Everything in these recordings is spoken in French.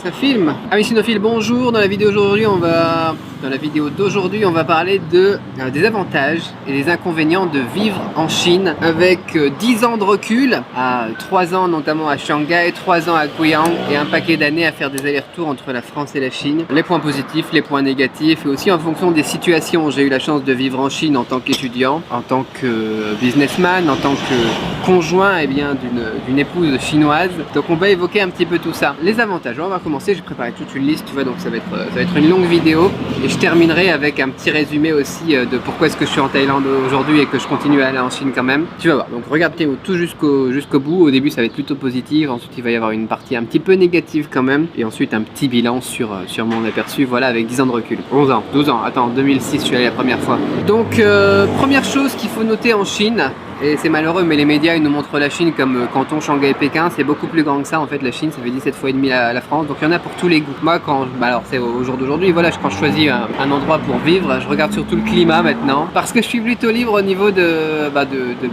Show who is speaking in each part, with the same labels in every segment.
Speaker 1: Ça filme. Amis cinéphiles, bonjour. Dans la vidéo d'aujourd'hui, on va parler des avantages et des inconvénients de vivre en Chine avec 10 ans de recul, à 3 ans notamment à Shanghai, 3 ans à Guiyang et un paquet d'années à faire des allers-retours entre la France et la Chine. Les points positifs, les points négatifs et aussi en fonction des situations. J'ai eu la chance de vivre en Chine en tant qu'étudiant, en tant que businessman, en tant que conjoint d'une épouse chinoise. Donc on va évoquer un petit peu tout ça. Les avantages, on va commencer, j'ai préparé toute une liste, tu vois, donc ça va être une longue vidéo et je terminerai avec un petit résumé aussi de pourquoi est-ce que je suis en Thaïlande aujourd'hui et que je continue à aller en Chine quand même. Tu vas voir, donc regarde tout jusqu'au bout. Au début ça va être plutôt positif, ensuite il va y avoir une partie un petit peu négative quand même et ensuite un petit bilan sur mon aperçu, voilà, avec 10 ans de recul. 11 ans, 12 ans, attends, en 2006 je suis allé la première fois. Donc première chose qu'il faut noter en Chine, et c'est malheureux, mais les médias ils nous montrent la Chine comme Canton, Shanghai et Pékin. C'est beaucoup plus grand que ça en fait. La Chine ça fait 17 fois et demi la France, donc il y en a pour tous les goûts. Moi alors c'est au jour d'aujourd'hui, voilà, quand je choisis un endroit pour vivre, je regarde surtout le climat maintenant, parce que je suis plutôt libre au niveau au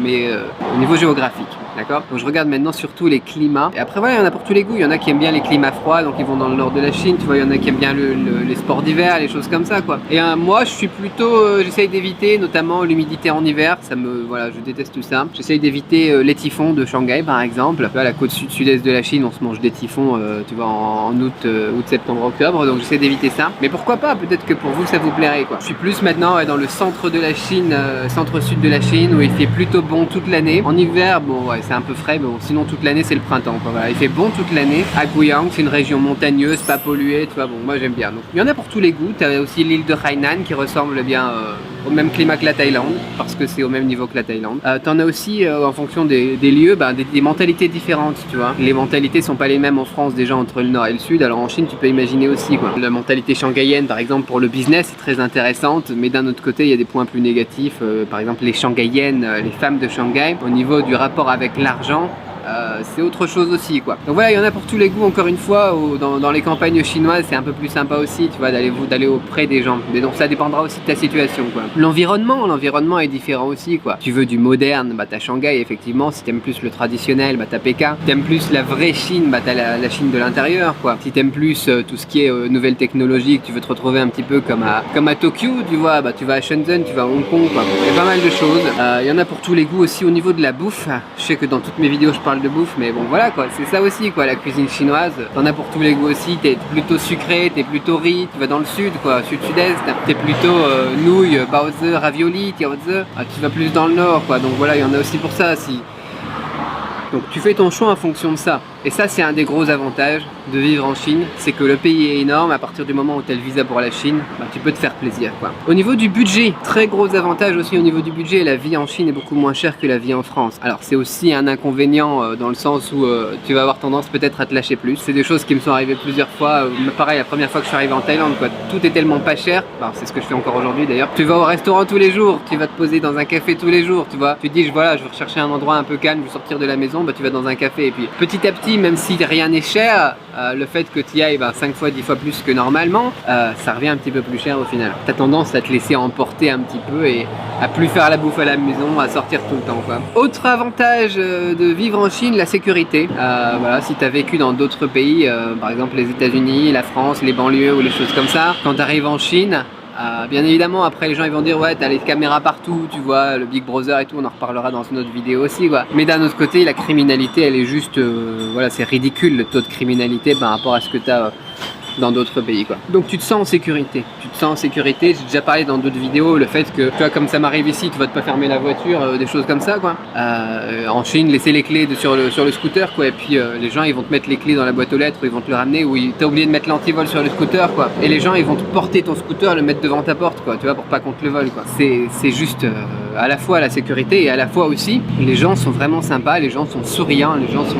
Speaker 1: niveau géographique. D'accord. Donc je regarde maintenant surtout les climats. Et après voilà, il y en a pour tous les goûts. Il y en a qui aiment bien les climats froids, donc ils vont dans le nord de la Chine. Tu vois, il y en a qui aiment bien les sports d'hiver, les choses comme ça, quoi. Et moi, je suis plutôt, j'essaye d'éviter, notamment l'humidité en hiver. Voilà, je déteste tout ça. J'essaye d'éviter les typhons de Shanghai, par exemple. Tu vois, la côte sud-est de la Chine, on se mange des typhons, tu vois, en août, septembre, octobre. Donc j'essaie d'éviter ça. Mais pourquoi pas? Peut-être que pour vous, ça vous plairait, quoi. Je suis plus maintenant dans le centre de la Chine, centre-sud de la Chine, où il fait plutôt bon toute l'année. En hiver, bon, ouais, c'est un peu frais, mais bon, sinon toute l'année c'est le printemps, quoi. Voilà, il fait bon toute l'année. À Guiyang, c'est une région montagneuse, pas polluée, tu vois, bon, moi j'aime bien. Donc il y en a pour tous les goûts. Tu as aussi l'île de Hainan qui ressemble bien au même climat que la Thaïlande, parce que c'est au même niveau que la Thaïlande. T'en as aussi en fonction des lieux, des mentalités différentes, tu vois. Les mentalités sont pas les mêmes en France déjà entre le nord et le sud, alors en Chine tu peux imaginer aussi, quoi. La mentalité shanghaïenne par exemple pour le business est très intéressante, mais d'un autre côté il y a des points plus négatifs, par exemple les shanghaïennes, les femmes de Shanghai, au niveau du rapport avec l'argent. C'est autre chose aussi, quoi. Donc voilà, il y en a pour tous les goûts, encore une fois. Dans les campagnes chinoises c'est un peu plus sympa aussi, tu vois, d'aller auprès des gens, mais donc ça dépendra aussi de ta situation, quoi. L'environnement est différent aussi, quoi. Tu veux du moderne, t'as Shanghai effectivement. Si t'aimes plus le traditionnel, t'as Pékin. T'aimes plus la vraie Chine, t'as la Chine de l'intérieur, quoi. Si t'aimes plus tout ce qui est nouvelles technologies, que tu veux te retrouver un petit peu comme à Tokyo, tu vois, tu vas à Shenzhen, tu vas à Hong Kong, quoi. Il y a pas mal de choses. Il y en a pour tous les goûts aussi au niveau de la bouffe. Je sais que dans toutes mes vidéos je parle de bouffe, mais bon voilà, quoi, c'est ça aussi, quoi, la cuisine chinoise. T'en as pour tous les goûts aussi. T'es plutôt sucré, t'es plutôt riz. Tu vas dans le sud, quoi, sud-sud-est, t'es plutôt nouilles, baozi, ravioli, tiaozi. Tu vas plus dans le nord, quoi. Donc voilà, il y en a aussi pour ça. Donc tu fais ton choix en fonction de ça. Et ça c'est un des gros avantages de vivre en Chine, c'est que le pays est énorme. À partir du moment où tu as le visa pour la Chine, tu peux te faire plaisir, quoi. Au niveau du budget, très gros avantage aussi au niveau du budget, la vie en Chine est beaucoup moins chère que la vie en France. Alors c'est aussi un inconvénient dans le sens où tu vas avoir tendance peut-être à te lâcher plus. C'est des choses qui me sont arrivées plusieurs fois. Pareil, la première fois que je suis arrivé en Thaïlande, quoi, tout est tellement pas cher. Alors, c'est ce que je fais encore aujourd'hui d'ailleurs. Tu vas au restaurant tous les jours, tu vas te poser dans un café tous les jours, tu vois. Tu te dis voilà, je veux rechercher un endroit un peu calme, je veux sortir de la maison, tu vas dans un café et puis petit à petit, même si rien n'est cher, le fait que tu y ailles 5 fois, 10 fois plus que normalement, ça revient un petit peu plus cher au final. Tu as tendance à te laisser emporter un petit peu et à plus faire la bouffe à la maison, à sortir tout le temps, quoi. Autre avantage de vivre en Chine, la sécurité. Voilà, si tu as vécu dans d'autres pays, par exemple les États-Unis, la France, les banlieues ou les choses comme ça, quand tu arrives en Chine, bien évidemment après les gens ils vont dire ouais, t'as les caméras partout, tu vois, le Big Brother et tout, on en reparlera dans une autre vidéo aussi, quoi. Mais d'un autre côté la criminalité elle est juste voilà, c'est ridicule le taux de criminalité par rapport à ce que t'as dans d'autres pays, quoi. Donc tu te sens en sécurité. J'ai déjà parlé dans d'autres vidéos le fait que, tu vois, comme ça m'arrive ici, tu vas pas fermer la voiture, des choses comme ça, quoi. En Chine, laisser les clés sur le scooter, quoi. Et puis les gens ils vont te mettre les clés dans la boîte aux lettres, ou ils vont te le ramener, ou t'as oublié de mettre l'antivol sur le scooter, quoi. Et les gens ils vont te porter ton scooter, le mettre devant ta porte, quoi. Tu vois, pour pas qu'on te le vole, quoi. C'est juste à la fois la sécurité et à la fois aussi les gens sont vraiment sympas, les gens sont souriants, les gens sont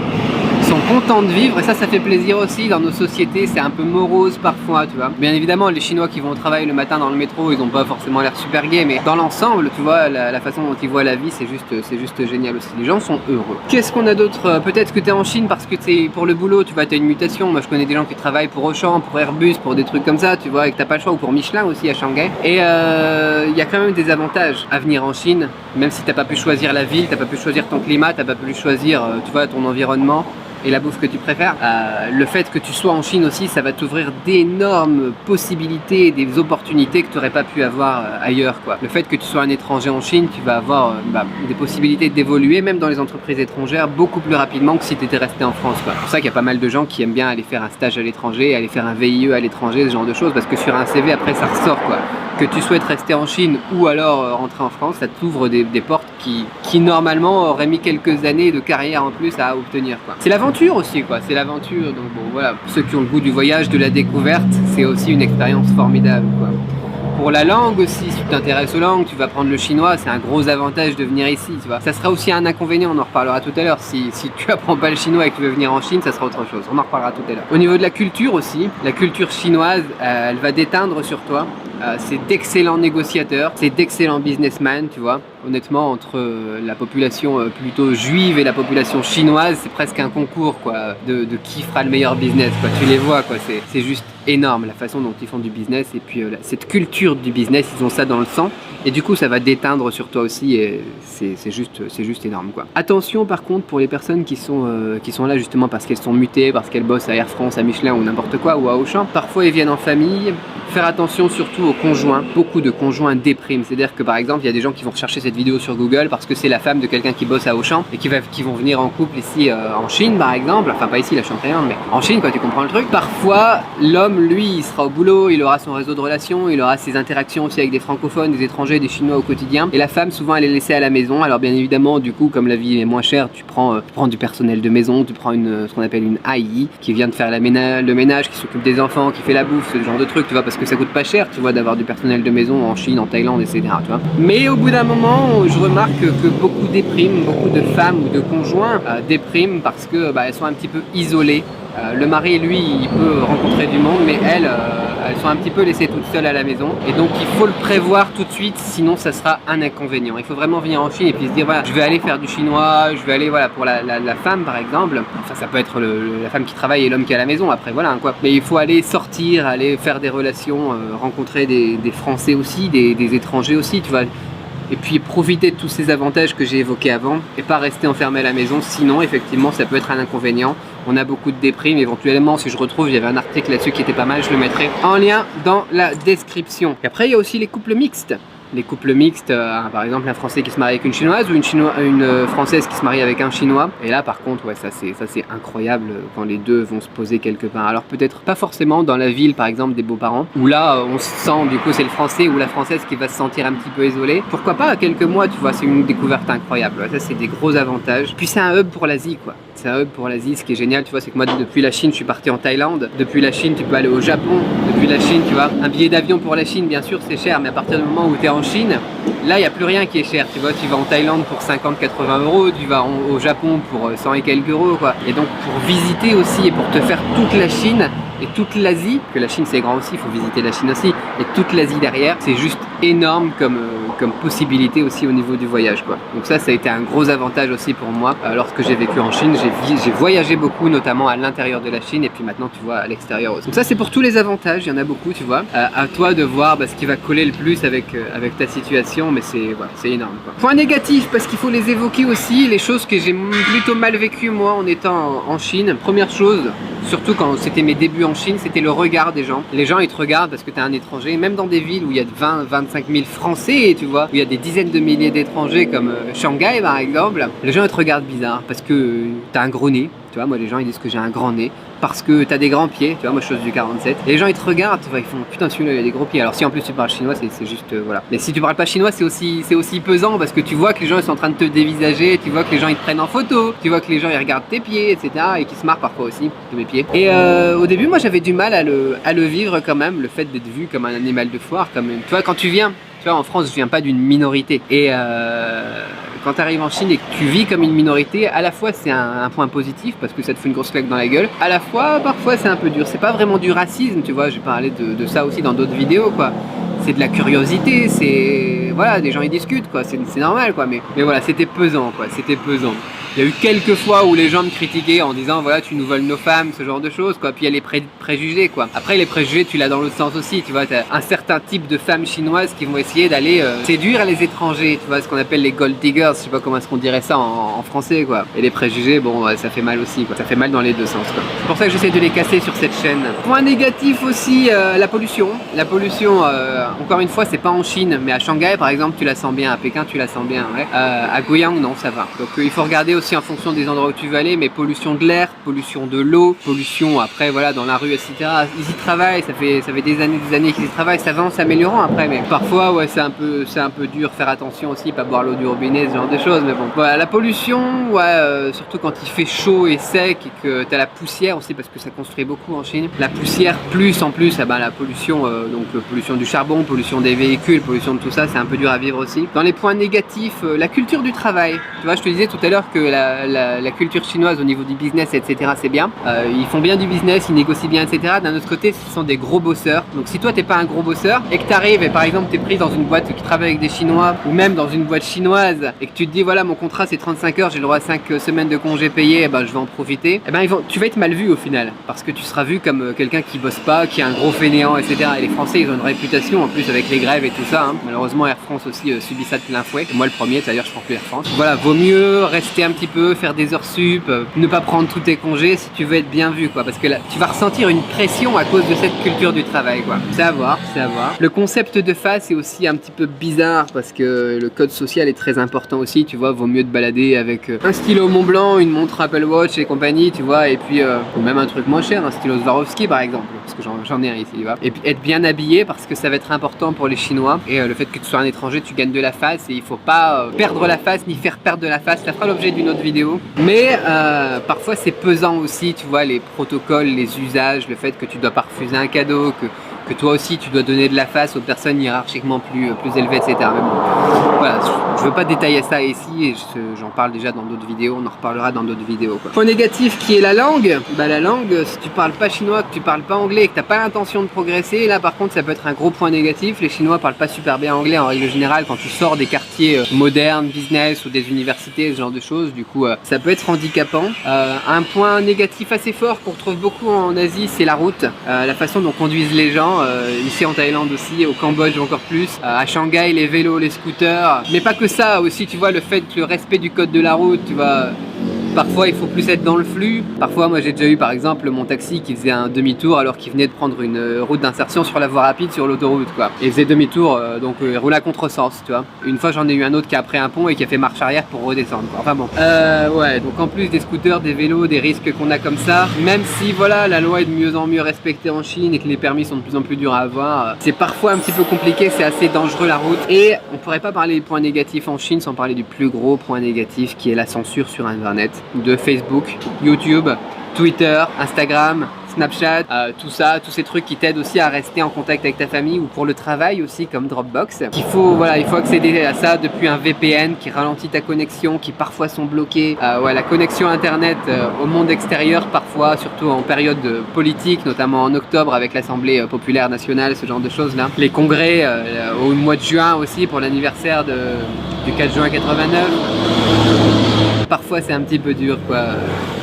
Speaker 1: contents de vivre, et ça fait plaisir aussi. Dans nos sociétés c'est un peu morose parfois, tu vois. Bien évidemment les Chinois qui vont au travail le matin dans le métro, ils ont pas forcément l'air super gays, mais dans l'ensemble, tu vois, la façon dont ils voient la vie, c'est juste génial aussi. Les gens sont heureux. Qu'est-ce qu'on a d'autre? Peut-être que tu es en Chine parce que c'est pour le boulot, tu vois, tu as une mutation. Moi je connais des gens qui travaillent pour Auchan, pour Airbus, pour des trucs comme ça, tu vois, et que t'as pas le choix, ou pour Michelin aussi à Shanghai. Et il y a quand même des avantages à venir en Chine, même si t'as pas pu choisir la ville, t'as pas pu choisir ton climat, t'as pas pu choisir, tu vois, ton environnement. et la bouffe que tu préfères. Le fait que tu sois en Chine aussi, ça va t'ouvrir d'énormes possibilités, des opportunités que tu n'aurais pas pu avoir ailleurs, quoi. Le fait que tu sois un étranger en Chine, tu vas avoir des possibilités d'évoluer, même dans les entreprises étrangères, beaucoup plus rapidement que si tu étais resté en France, quoi. C'est pour ça qu'il y a pas mal de gens qui aiment bien aller faire un stage à l'étranger, aller faire un VIE à l'étranger, ce genre de choses, parce que sur un CV, après, ça ressort, quoi. Que tu souhaites rester en Chine ou alors rentrer en France, ça t'ouvre des portes qui normalement auraient mis quelques années de carrière en plus à obtenir, quoi. C'est l'aventure aussi, quoi. C'est l'aventure. Donc bon, voilà. Pour ceux qui ont le goût du voyage, de la découverte, c'est aussi une expérience formidable, quoi. Pour la langue aussi, si tu t'intéresses aux langues, tu vas prendre le chinois, c'est un gros avantage de venir ici, tu vois. Ça sera aussi un inconvénient, on en reparlera tout à l'heure. Si tu apprends pas le chinois et que tu veux venir en Chine, ça sera autre chose. On en reparlera tout à l'heure. Au niveau de la culture aussi, la culture chinoise, elle va déteindre sur toi. C'est d'excellents négociateurs, c'est d'excellents businessmen, tu vois. Honnêtement, entre la population plutôt juive et la population chinoise, c'est presque un concours, quoi, de qui fera le meilleur business, quoi. Tu les vois, quoi, c'est juste énorme la façon dont ils font du business, et puis cette culture du business, ils ont ça dans le sang, et du coup ça va déteindre sur toi aussi, et c'est juste énorme, quoi. Attention par contre pour les personnes qui sont là justement parce qu'elles sont mutées, parce qu'elles bossent à Air France, à Michelin ou n'importe quoi, ou à Auchan. Parfois ils viennent en famille. Faire attention surtout aux conjoints. Beaucoup de conjoints dépriment. C'est-à-dire que par exemple, il y a des gens qui vont rechercher cette vidéo sur Google parce que c'est la femme de quelqu'un qui bosse à Auchan et qui vont venir en couple ici en Chine par exemple. Enfin pas ici, là je suis en Thaïlande, mais en Chine, quoi, tu comprends le truc. Parfois, l'homme, lui, il sera au boulot, il aura son réseau de relations, il aura ses interactions aussi avec des francophones, des étrangers, des chinois au quotidien. Et la femme, souvent, elle est laissée à la maison. Alors bien évidemment, du coup, comme la vie est moins chère, tu prends du personnel de maison, tu prends ce qu'on appelle une AI qui vient de faire le ménage, qui s'occupe des enfants, qui fait la bouffe, ce genre de truc, tu vois, parce que ça coûte pas cher, tu vois, d'avoir du personnel de maison en Chine, en Thaïlande, etc. Tu vois. Mais au bout d'un moment, je remarque que beaucoup dépriment, beaucoup de femmes ou de conjoints dépriment parce que elles sont un petit peu isolées. Le mari, lui, il peut rencontrer du monde, mais elles sont un petit peu laissées toutes seules à la maison. Et donc, il faut le prévoir tout de suite, sinon ça sera un inconvénient. Il faut vraiment venir en Chine et puis se dire, voilà, je vais aller faire du chinois, je vais aller, voilà, pour la femme, par exemple. Enfin, ça peut être la femme qui travaille et l'homme qui est à la maison, après, voilà, quoi. Mais il faut aller sortir, aller faire des relations, rencontrer des Français aussi, des étrangers aussi, tu vois. Et puis profiter de tous ces avantages que j'ai évoqués avant et pas rester enfermé à la maison, sinon effectivement ça peut être un inconvénient. On a beaucoup de déprime, éventuellement si je retrouve, il y avait un article là-dessus qui était pas mal, je le mettrai en lien dans la description. Et après il y a aussi les couples mixtes. Les couples mixtes, par exemple un Français qui se marie avec une Chinoise ou une Française qui se marie avec un Chinois. Et là par contre, ouais, ça c'est incroyable quand les deux vont se poser quelque part. Alors peut-être pas forcément dans la ville par exemple des beaux-parents, où là on se sent, du coup c'est le Français ou la Française qui va se sentir un petit peu isolée. Pourquoi pas à quelques mois, tu vois, c'est une découverte incroyable. Ça c'est des gros avantages. Puis c'est un hub pour l'Asie, quoi. C'est un hub pour l'Asie. Ce qui est génial, tu vois, c'est que moi depuis la Chine je suis parti en Thaïlande. Depuis la Chine tu peux aller au Japon. Depuis la Chine, tu vois, un billet d'avion pour la Chine bien sûr c'est cher, mais à partir du moment où tu es en Chine, là il n'y a plus rien qui est cher, tu vois, tu vas en Thaïlande pour 50-80 euros, tu vas au Japon pour 100 et quelques euros, quoi. Et donc pour visiter aussi et pour te faire toute la Chine et toute l'Asie, que la Chine c'est grand aussi, il faut visiter la Chine aussi, et toute l'Asie derrière, c'est juste énorme comme possibilité aussi au niveau du voyage, quoi. Donc ça a été un gros avantage aussi pour moi. Lorsque j'ai vécu en Chine, j'ai voyagé beaucoup, notamment à l'intérieur de la Chine, et puis maintenant tu vois à l'extérieur aussi. Donc ça c'est pour tous les avantages, il y en a beaucoup, tu vois. À toi de voir ce qui va coller le plus avec ta situation, mais c'est énorme, quoi. Point négatif, parce qu'il faut les évoquer aussi, les choses que j'ai plutôt mal vécues moi en étant en Chine. Première chose, surtout quand c'était mes débuts en Chine, c'était le regard des gens. Les gens ils te regardent parce que tu es un étranger, même dans des villes où il y a 20-25 000 Français, tu vois, où il y a des dizaines de milliers d'étrangers comme Shanghai par exemple, les gens ils te regardent bizarre parce que tu as un gros nez. Tu vois, moi les gens ils disent que j'ai un grand nez parce que t'as des grands pieds, tu vois, moi je suis du 47. Et les gens ils te regardent, tu vois, ils font putain celui-là il a des gros pieds. Alors si en plus tu parles chinois, c'est juste voilà. Mais si tu parles pas chinois, c'est aussi pesant parce que tu vois que les gens ils sont en train de te dévisager, tu vois que les gens ils te prennent en photo, tu vois que les gens ils regardent tes pieds, etc. et qui se marrent parfois aussi de mes pieds. Et au début moi j'avais du mal à le vivre quand même, le fait d'être vu comme un animal de foire, comme tu vois quand tu viens. Tu vois, en France, je viens pas d'une minorité. Et quand tu arrives en Chine et que tu vis comme une minorité, à la fois c'est un point positif parce que ça te fout une grosse claque dans la gueule. À la fois, parfois c'est un peu dur. C'est pas vraiment du racisme, tu vois. J'ai parlé de ça aussi dans d'autres vidéos, quoi. C'est de la curiosité, c'est voilà, des gens ils discutent, quoi. C'est normal, quoi. Mais voilà, c'était pesant, quoi. C'était pesant. Il y a eu quelques fois où les gens me critiquaient en disant voilà tu nous voles nos femmes, ce genre de choses quoi. Puis il y a les préjugés quoi. Après les préjugés tu l'as dans l'autre sens aussi, tu vois, t'as un certain type de femmes chinoises qui vont essayer d'aller séduire les étrangers, tu vois, ce qu'on appelle les gold diggers, je sais pas comment est-ce qu'on dirait ça en français quoi. Et les préjugés, bon ça fait mal aussi quoi, ça fait mal dans les deux sens quoi. C'est pour ça que j'essaie de les casser sur cette chaîne. Point négatif aussi, la pollution. La pollution, encore une fois c'est pas en Chine, mais à Shanghai par exemple tu la sens bien, à Pékin tu la sens bien, ouais. À Guiyang non ça va. Donc il faut regarder aussi en fonction des endroits où tu vas aller, mais pollution de l'air, pollution de l'eau, pollution après voilà dans la rue etc. Ils y travaillent, ça fait des années qu'ils y travaillent, ça va en s'améliorant après, mais parfois ouais c'est un peu dur, faire attention aussi, pas boire l'eau du robinet, ce genre de choses, mais bon. Voilà, la pollution, ouais, surtout quand il fait chaud et sec et que t'as la poussière aussi parce que ça construit beaucoup en Chine. La poussière plus en plus, ah ben, la pollution, donc pollution du charbon, pollution des véhicules, pollution de tout ça, c'est un peu dur à vivre aussi. Dans les points négatifs, la culture du travail. Tu vois, je te disais tout à l'heure que la culture chinoise au niveau du business, etc. c'est bien. Ils font bien du business, ils négocient bien, etc. D'un autre côté, ce sont des gros bosseurs. Donc si toi t'es pas un gros bosseur et que tu arrives et par exemple tu es pris dans une boîte qui travaille avec des Chinois ou même dans une boîte chinoise et que tu te dis voilà mon contrat c'est 35 heures, j'ai le droit à 5 semaines de congés payés, et ben, je vais en profiter, et ben, tu vas être mal vu au final parce que tu seras vu comme quelqu'un qui bosse pas, qui est un gros fainéant, etc. Et les Français ils ont une réputation en plus avec les grèves et tout ça, hein. Malheureusement Air France aussi subit ça de plein fouet, et moi le premier, d'ailleurs je prends plus Air France. Voilà, vaut mieux rester un petit peu, faire des heures sup, ne pas prendre tous tes congés si tu veux être bien vu quoi, parce que là tu vas ressentir une pression à cause de cette culture du travail quoi. C'est à voir, c'est à voir. Le concept de face est aussi un petit peu bizarre parce que le code social est très important aussi, tu vois, vaut mieux te balader avec un stylo Montblanc, une montre Apple Watch et compagnie, tu vois, et puis ou même un truc moins cher, un stylo Swarovski par exemple, parce que j'en ai un ici, tu vois. Et puis être bien habillé parce que ça va être important pour les Chinois, et le fait que tu sois un étranger, tu gagnes de la face et il faut pas perdre la face ni faire perdre de la face, ça fera l'objet d'une autre vidéo. Mais parfois c'est pesant aussi, tu vois, les protocoles, les usages, le fait que tu dois pas refuser un cadeau, que toi aussi tu dois donner de la face aux personnes hiérarchiquement plus élevées, etc. Mais bon, voilà, je veux pas détailler ça ici et j'en parle déjà dans d'autres vidéos, on en reparlera dans d'autres vidéos quoi. Point négatif qui est la langue, bah la langue, si tu parles pas chinois, que tu parles pas anglais et que t'as pas l'intention de progresser, là par contre ça peut être un gros point négatif. Les Chinois parlent pas super bien anglais en règle générale quand tu sors des quartiers modernes, business ou des universités, ce genre de choses, du coup ça peut être handicapant. Un point négatif assez fort qu'on retrouve beaucoup en Asie, c'est la route, la façon dont conduisent les gens. Ici en Thaïlande aussi, au Cambodge encore plus, à Shanghai les vélos, les scooters, mais pas que ça aussi, tu vois, le fait que le respect du code de la route, tu vois, parfois il faut plus être dans le flux. Parfois moi j'ai déjà eu par exemple mon taxi qui faisait un demi-tour alors qu'il venait de prendre une route d'insertion sur la voie rapide sur l'autoroute quoi. Et il faisait demi-tour, donc il roulait à contresens, tu vois. Une fois j'en ai eu un autre qui a pris un pont et qui a fait marche arrière pour redescendre quoi. Enfin bon. Ouais, donc en plus des scooters, des vélos, des risques qu'on a comme ça, même si voilà la loi est de mieux en mieux respectée en Chine et que les permis sont de plus en plus durs à avoir, c'est parfois un petit peu compliqué, c'est assez dangereux la route. Et on pourrait pas parler des points négatifs en Chine sans parler du plus gros point négatif qui est la censure sur internet, de Facebook, YouTube, Twitter, Instagram, Snapchat, tout ça, tous ces trucs qui t'aident aussi à rester en contact avec ta famille ou pour le travail aussi comme Dropbox. Il faut accéder à ça depuis un VPN qui ralentit ta connexion, qui parfois sont bloqués. Ouais, la connexion internet au monde extérieur parfois, surtout en période politique, notamment en octobre avec l'Assemblée populaire nationale, ce genre de choses là. Les congrès au mois de juin aussi pour l'anniversaire du 4 juin 89. Parfois c'est un petit peu dur quoi,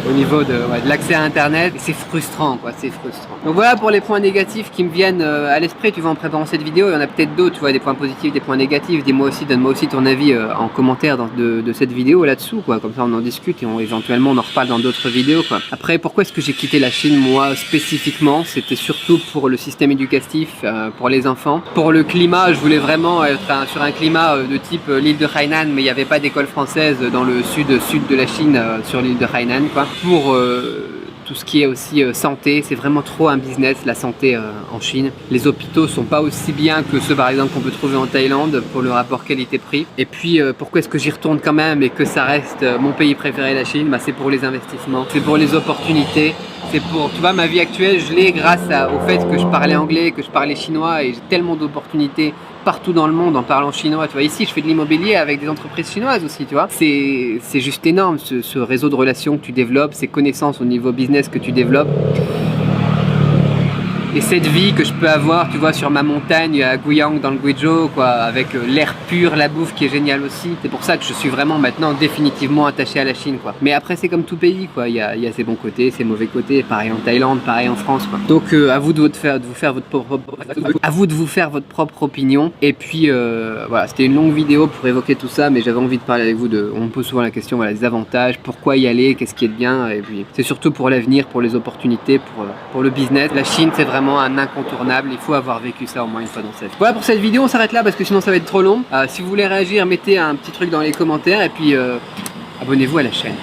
Speaker 1: au niveau de l'accès à internet, et c'est frustrant quoi, c'est frustrant. Donc voilà pour les points négatifs qui me viennent à l'esprit, tu vois, en préparant cette vidéo. Il y en a peut-être d'autres, tu vois, des points positifs, des points négatifs. Dis-moi aussi, donne-moi aussi ton avis en commentaire de cette vidéo là-dessous quoi, comme ça on en discute et éventuellement on en reparle dans d'autres vidéos quoi. Après pourquoi est-ce que j'ai quitté la Chine moi spécifiquement? C'était surtout pour le système éducatif, pour les enfants. Pour le climat, je voulais vraiment être sur un climat de type l'île de Hainan, mais il n'y avait pas d'école française dans le sud de la Chine, sur l'île de Hainan quoi. Pour tout ce qui est aussi santé, c'est vraiment trop un business la santé en Chine. Les hôpitaux sont pas aussi bien que ceux par exemple qu'on peut trouver en Thaïlande pour le rapport qualité-prix. Et puis pourquoi est-ce que j'y retourne quand même et que ça reste mon pays préféré la Chine? Bah, c'est pour les investissements, c'est pour les opportunités. C'est pour, tu vois, ma vie actuelle, je l'ai grâce au fait que je parlais anglais, que je parlais chinois, et j'ai tellement d'opportunités partout dans le monde en parlant chinois. Tu vois, ici, je fais de l'immobilier avec des entreprises chinoises aussi, tu vois. C'est juste énorme, ce réseau de relations que tu développes, ces connaissances au niveau business que tu développes. et cette vie que je peux avoir, tu vois, sur ma montagne à Guiyang dans le Guizhou, quoi, avec l'air pur, la bouffe qui est géniale aussi. C'est pour ça que je suis vraiment maintenant définitivement attaché à la Chine, quoi. Mais après, c'est comme tout pays, quoi. Il y a ses bons côtés, ses mauvais côtés. Pareil en Thaïlande, pareil en France, quoi. Donc à vous de vous faire votre propre opinion. Et puis voilà, c'était une longue vidéo pour évoquer tout ça, mais j'avais envie de parler avec vous de. On me pose souvent la question, voilà, des avantages, pourquoi y aller, qu'est-ce qui est bien, et puis c'est surtout pour l'avenir, pour les opportunités, pour le business. La Chine, c'est vraiment un incontournable. Il faut avoir vécu ça au moins une fois dans sa vie. Voilà pour cette vidéo, on s'arrête là parce que sinon ça va être trop long. Si vous voulez réagir, mettez un petit truc dans les commentaires et puis abonnez-vous à la chaîne.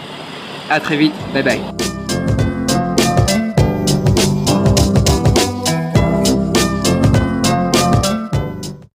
Speaker 1: A très vite, bye bye.